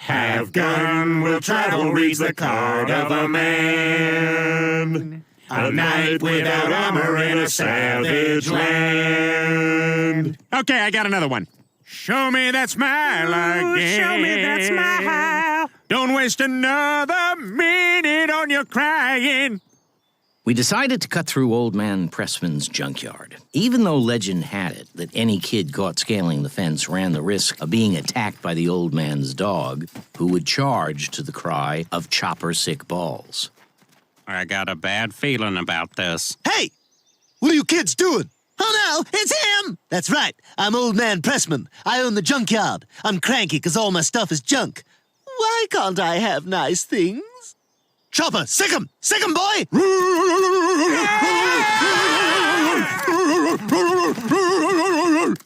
Have gun will travel reads the card of a man. A knight without armor in a savage land. Okay, I got another one. Show me that smile again. Show me that smile. Don't waste another minute on your crying. We decided to cut through Old Man Pressman's junkyard. Even though legend had it that any kid caught scaling the fence ran the risk of being attacked by the old man's dog, who would charge to the cry of chopper sick balls. I got a bad feeling about this. Hey! What are you kids doing? Oh, no, it's him! That's right. I'm Old Man Pressman. I own the junkyard. I'm cranky because all my stuff is junk. Why can't I have nice things? Chopper, sick 'em! Sick 'em, boy!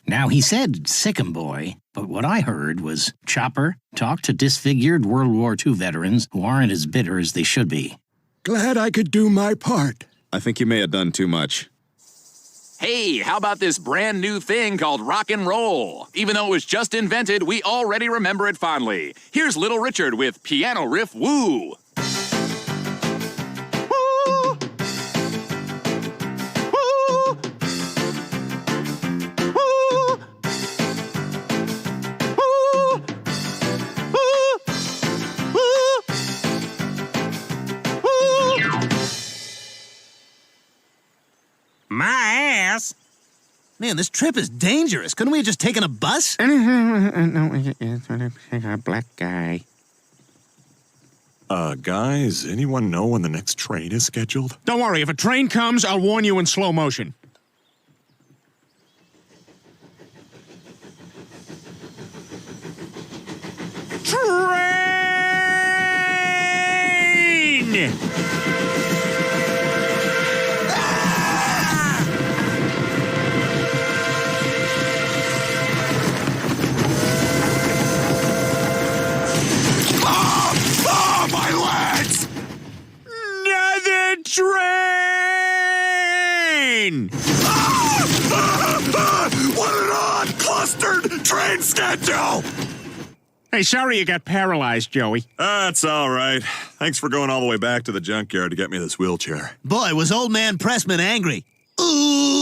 Now, he said sick 'em boy, but what I heard was, Chopper, talk to disfigured World War II veterans who aren't as bitter as they should be. Glad I could do my part. I think you may have done too much. Hey, how about this brand new thing called rock and roll? Even though it was just invented, we already remember it fondly. Here's Little Richard with Piano Riff Woo! My ass. Man, this trip is dangerous. Couldn't we have just taken a bus? No, it's a black guy. Guys, anyone know when the next train is scheduled? Don't worry, if a train comes, I'll warn you in slow motion. Train! My legs! Another train! What an odd, clustered train schedule! Hey, sorry you got paralyzed, Joey. That's all right. Thanks for going all the way back to the junkyard to get me this wheelchair. Boy, was Old Man Pressman angry. Ooh!